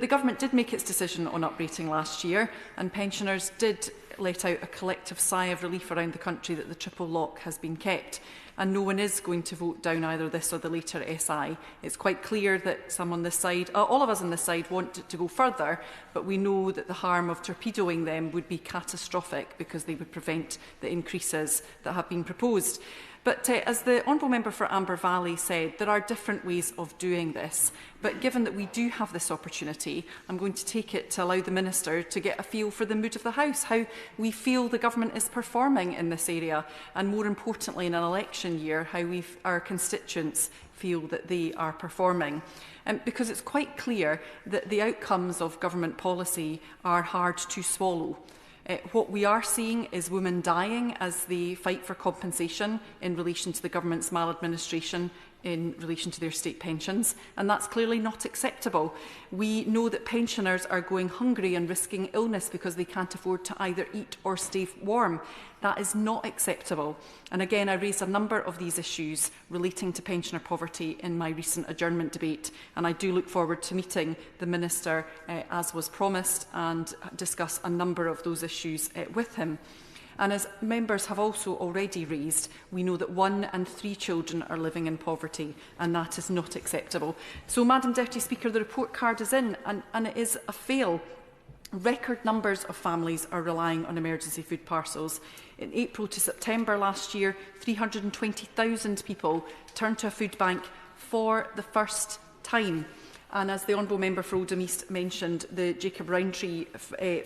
The Government did make its decision on uprating last year, and pensioners did let out a collective sigh of relief around the country that the triple lock has been kept. And no one is going to vote down either this or the later SI. It's quite clear that some on this side, all of us on this side, want it to go further, but we know that the harm of torpedoing them would be catastrophic because they would prevent the increases that have been proposed. But as the Honourable Member for Amber Valley said, there are different ways of doing this. But given that we do have this opportunity, I'm going to take it to allow the Minister to get a feel for the mood of the House, how we feel the Government is performing in this area, and more importantly in an election year, how our constituents feel that they are performing. Because it's quite clear that the outcomes of government policy are hard to swallow. What we are seeing is women dying as they fight for compensation in relation to the government's maladministration in relation to their state pensions, and that's clearly not acceptable. We know that pensioners are going hungry and risking illness because they can't afford to either eat or stay warm. That is not acceptable. And again, I raised a number of these issues relating to pensioner poverty in my recent adjournment debate, and I do look forward to meeting the Minister as was promised and discuss a number of those issues with him. And as members have also already raised, we know that 1 in 3 children are living in poverty, and that is not acceptable. So, Madam Deputy Speaker, the report card is in, and it is a fail. Record numbers of families are relying on emergency food parcels. In April to September last year, 320,000 people turned to a food bank for the first time. And as the Honourable Member for Oldham East mentioned, the Jacob Rowntree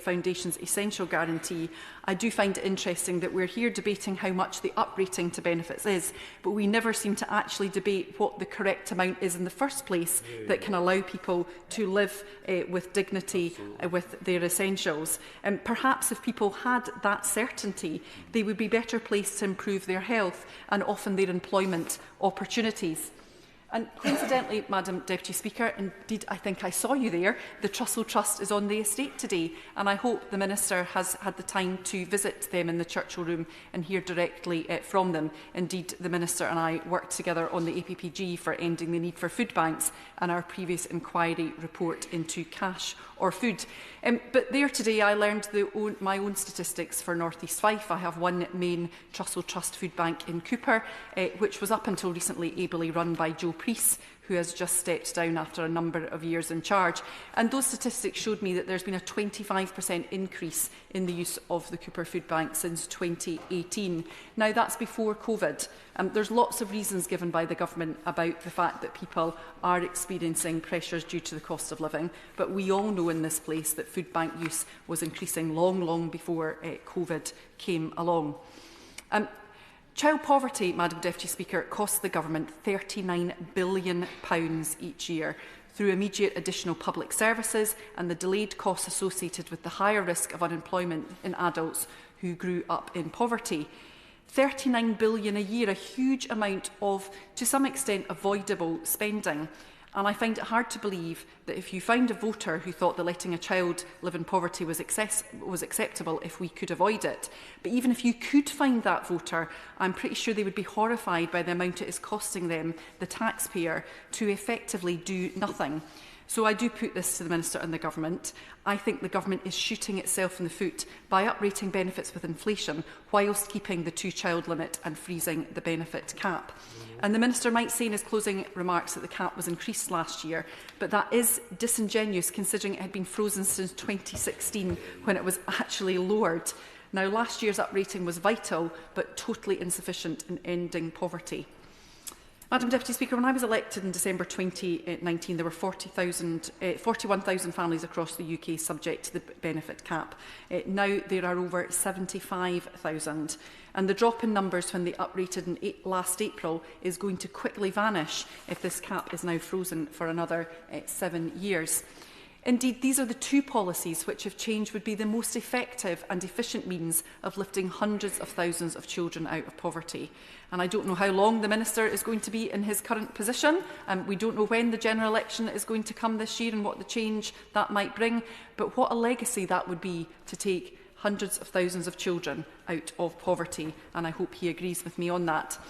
Foundation's Essential Guarantee, I do find it interesting that we're here debating how much the uprating to benefits is, but we never seem to actually debate what the correct amount is in the first place that can allow people to live with dignity with their essentials. And perhaps if people had that certainty, they would be better placed to improve their health and often their employment opportunities. And coincidentally, Madam Deputy Speaker, indeed I think I saw you there, the Trussell Trust is on the estate today, and I hope the Minister has had the time to visit them in the Churchill Room and hear directly from them. Indeed, the Minister and I worked together on the APPG for ending the need for food banks and our previous inquiry report into cash or food. But there today I learned my own statistics for North East Fife. I have one main Trussell Trust food bank in Cooper, which was up until recently ably run by Joe Priest, who has just stepped down after a number of years in charge. And those statistics showed me that there's been a 25% increase in the use of the Cooper Food Bank since 2018. Now, that's before COVID. There's lots of reasons given by the Government about the fact that people are experiencing pressures due to the cost of living, but we all know in this place that food bank use was increasing long before COVID came along. Child poverty, Madam Deputy Speaker, costs the Government £39 billion each year through immediate additional public services and the delayed costs associated with the higher risk of unemployment in adults who grew up in poverty. £39 billion a year, a huge amount of, to some extent, avoidable spending. And I find it hard to believe that if you found a voter who thought that letting a child live in poverty was acceptable if we could avoid it. But even if you could find that voter, I'm pretty sure they would be horrified by the amount it is costing them, the taxpayer, to effectively do nothing. So I do put this to the Minister and the Government. I think the Government is shooting itself in the foot by uprating benefits with inflation whilst keeping the 2-child limit and freezing the benefit cap. And the Minister might say in his closing remarks that the cap was increased last year, but that is disingenuous considering it had been frozen since 2016 when it was actually lowered. Now, last year's uprating was vital but totally insufficient in ending poverty. Madam Deputy Speaker, when I was elected in December 2019, there were 41,000 families across the UK subject to the benefit cap. Now there are over 75,000. And the drop in numbers when they uprated in last April is going to quickly vanish if this cap is now frozen for another 7 years. Indeed, these are the two policies which, if changed, would be the most effective and efficient means of lifting hundreds of thousands of children out of poverty. And I don't know how long the Minister is going to be in his current position. We don't know when the general election is going to come this year and what the change that might bring. But what a legacy that would be to take hundreds of thousands of children out of poverty. And I hope he agrees with me on that.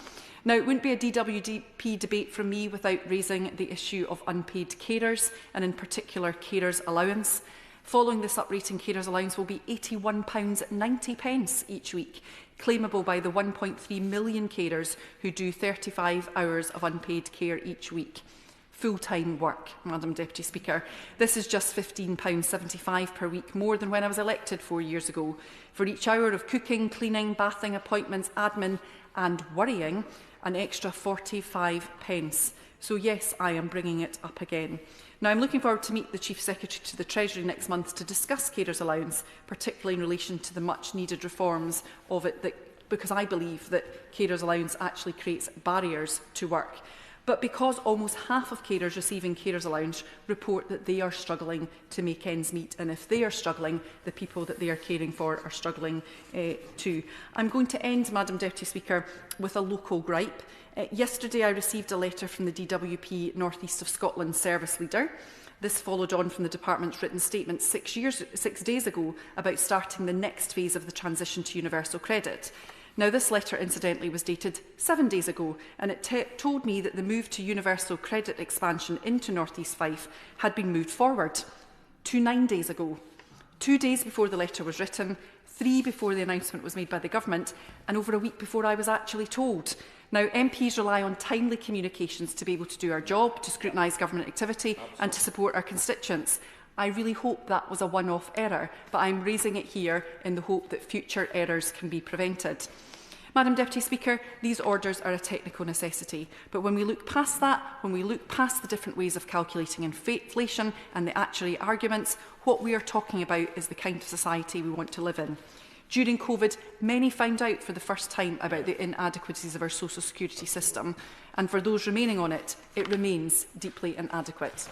Now, it wouldn't be a DWP debate from me without raising the issue of unpaid carers, and in particular carers allowance. Following this uprating, carers allowance will be £81.90 each week, claimable by the 1.3 million carers who do 35 hours of unpaid care each week. Full-time work, Madam Deputy Speaker. This is just £15.75 per week, more than when I was elected 4 years ago. For each hour of cooking, cleaning, bathing, appointments, admin and worrying, an extra 45 pence. So yes, I am bringing it up again. Now, I'm looking forward to meet the Chief Secretary to the Treasury next month to discuss carers allowance, particularly in relation to the much-needed reforms of it, because I believe that carers allowance actually creates barriers to work. But because almost half of carers receiving carers allowance report that they are struggling to make ends meet, and if they are struggling, the people that they are caring for are struggling too. I'm going to end, Madam Deputy Speaker, with a local gripe. Yesterday I received a letter from the DWP North East of Scotland service leader. This followed on from the Department's written statement 6 days ago about starting the next phase of the transition to universal credit. Now, this letter, incidentally, was dated 7 days ago, and it told me that the move to universal credit expansion into North East Fife had been moved forward to 9 days ago. 2 days before the letter was written, 3 before the announcement was made by the Government, and over a week before I was actually told. Now, MPs rely on timely communications to be able to do our job, to scrutinise government activity and to support our constituents. I really hope that was a one-off error, but I'm raising it here in the hope that future errors can be prevented. Madam Deputy Speaker, these orders are a technical necessity, but when we look past that, when we look past the different ways of calculating inflation and the actuary arguments, what we are talking about is the kind of society we want to live in. During COVID, many found out for the first time about the inadequacies of our social security system, and for those remaining on it, it remains deeply inadequate.